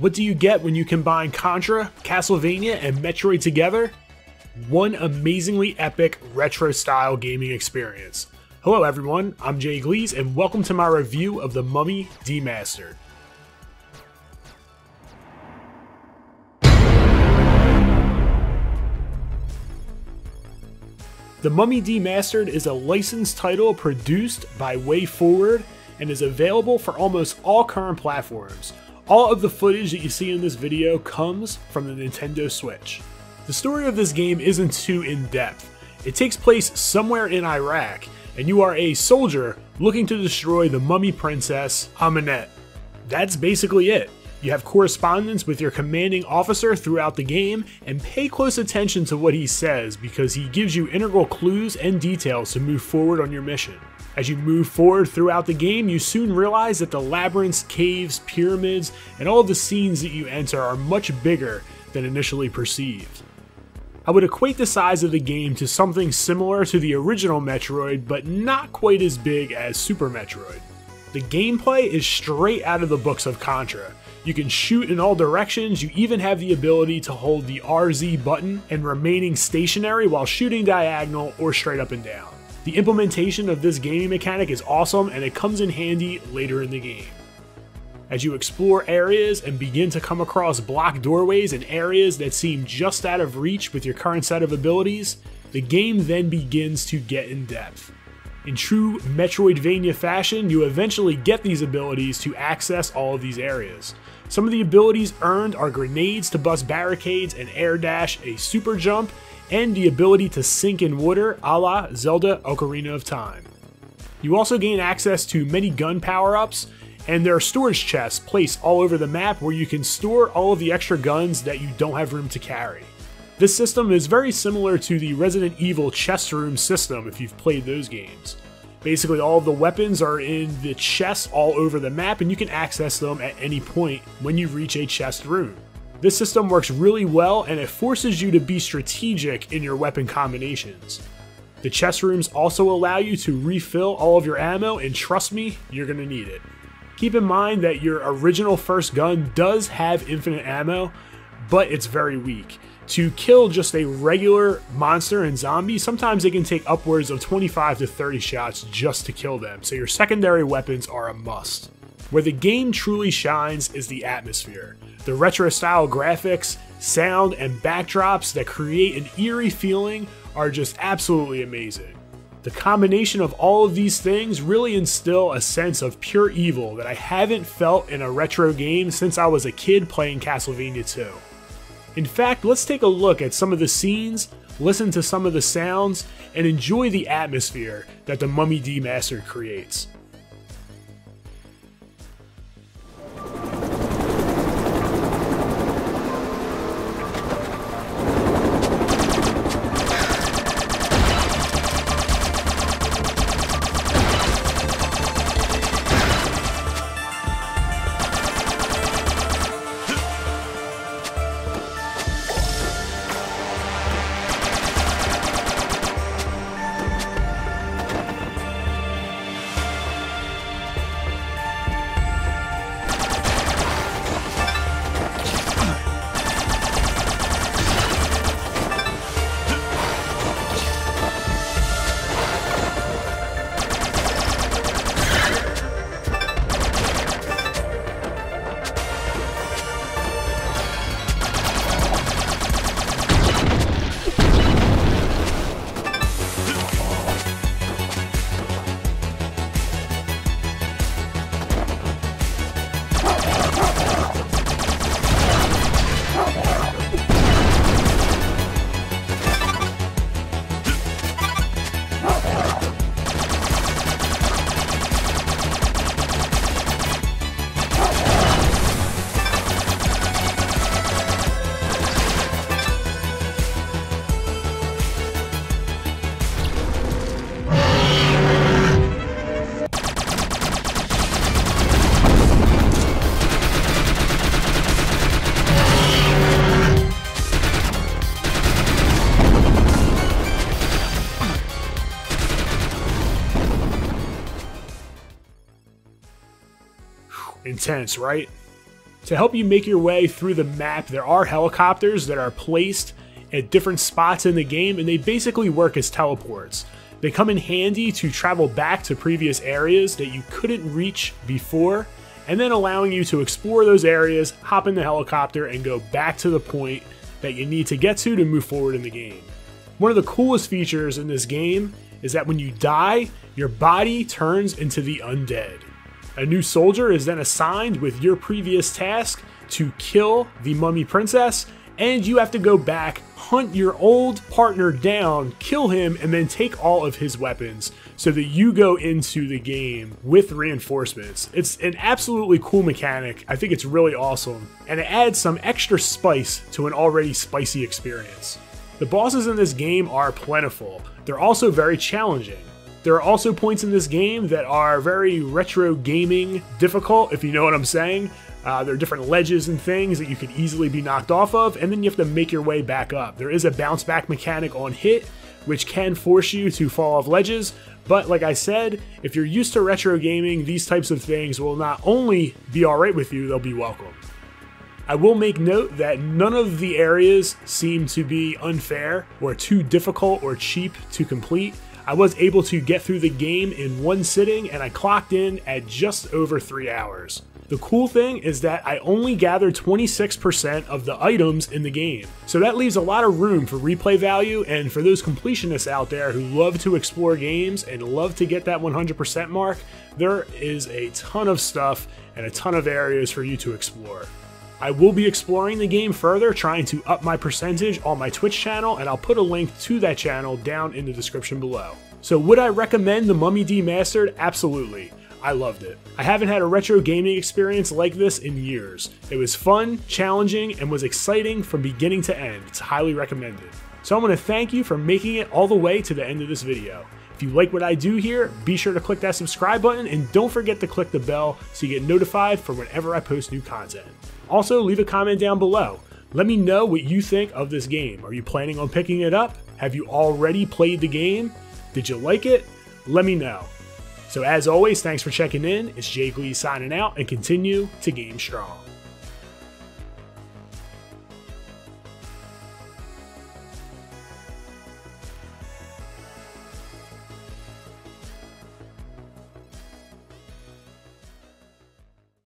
What do you get when you combine Contra, Castlevania, and Metroid together? One amazingly epic retro-style gaming experience. Hello everyone, I'm Gleez, and welcome to my review of The Mummy Demastered. The Mummy Demastered is a licensed title produced by WayForward and is available for almost all current platforms. All of the footage that you see in this video comes from the Nintendo Switch. The story of this game isn't too in-depth. It takes place somewhere in Iraq, and you are a soldier looking to destroy the mummy princess, Amenet. That's basically it. You have correspondence with your commanding officer throughout the game, and pay close attention to what he says because he gives you integral clues and details to move forward on your mission. As you move forward throughout the game, you soon realize that the labyrinths, caves, pyramids, and all of the scenes that you enter are much bigger than initially perceived. I would equate the size of the game to something similar to the original Metroid, but not quite as big as Super Metroid. The gameplay is straight out of the books of Contra. You can shoot in all directions, you even have the ability to hold the RZ button and remaining stationary while shooting diagonal or straight up and down. The implementation of this gaming mechanic is awesome and it comes in handy later in the game. As you explore areas and begin to come across blocked doorways and areas that seem just out of reach with your current set of abilities, the game then begins to get in depth. In true Metroidvania fashion, you eventually get these abilities to access all of these areas. Some of the abilities earned are grenades to bust barricades, an air dash, a super jump, and the ability to sink in water a la Zelda Ocarina of Time. You also gain access to many gun power-ups, and there are storage chests placed all over the map where you can store all of the extra guns that you don't have room to carry. This system is very similar to the Resident Evil chest room system if you've played those games. Basically all of the weapons are in the chests all over the map and you can access them at any point when you reach a chest room. This system works really well and it forces you to be strategic in your weapon combinations. The chest rooms also allow you to refill all of your ammo, and trust me, you're going to need it. Keep in mind that your original first gun does have infinite ammo, but it's very weak. To kill just a regular monster and zombie, sometimes it can take upwards of 25 to 30 shots just to kill them, so your secondary weapons are a must. Where the game truly shines is the atmosphere. The retro-style graphics, sound, and backdrops that create an eerie feeling are just absolutely amazing. The combination of all of these things really instill a sense of pure evil that I haven't felt in a retro game since I was a kid playing Castlevania 2. In fact, let's take a look at some of the scenes, listen to some of the sounds, and enjoy the atmosphere that the Mummy Demastered creates. Intense, right? To help you make your way through the map, there are helicopters that are placed at different spots in the game, and they basically work as teleports. They come in handy to travel back to previous areas that you couldn't reach before, and then allowing you to explore those areas, hop in the helicopter, and go back to the point that you need to get to move forward in the game. One of the coolest features in this game is that when you die, your body turns into the undead. A new soldier is then assigned with your previous task to kill the mummy princess, and you have to go back, hunt your old partner down, kill him, and then take all of his weapons so that you go into the game with reinforcements. It's an absolutely cool mechanic. I think it's really awesome, and it adds some extra spice to an already spicy experience. The bosses in this game are plentiful. They're also very challenging. There are also points in this game that are very retro gaming difficult, if you know what I'm saying. There are different ledges and things that you could easily be knocked off of, and then you have to make your way back up. There is a bounce back mechanic on hit, which can force you to fall off ledges, but like I said, if you're used to retro gaming, these types of things will not only be alright with you, they'll be welcome. I will make note that none of the areas seem to be unfair or too difficult or cheap to complete. I was able to get through the game in one sitting, and I clocked in at just over 3 hours. The cool thing is that I only gathered 26% of the items in the game, so that leaves a lot of room for replay value, and for those completionists out there who love to explore games and love to get that 100% mark, there is a ton of stuff and a ton of areas for you to explore. I will be exploring the game further, trying to up my percentage on my Twitch channel, and I'll put a link to that channel down in the description below. So would I recommend the Mummy Demastered? Absolutely. I loved it. I haven't had a retro gaming experience like this in years. It was fun, challenging, and was exciting from beginning to end. It's highly recommended. So I want to thank you for making it all the way to the end of this video. If you like what I do here, be sure to click that subscribe button, and don't forget to click the bell so you get notified for whenever I post new content. Also, leave a comment down below. Let me know what you think of this game. Are you planning on picking it up? Have you already played the game? Did you like it? Let me know. So as always, thanks for checking in. It's Gleez signing out, and continue to game strong.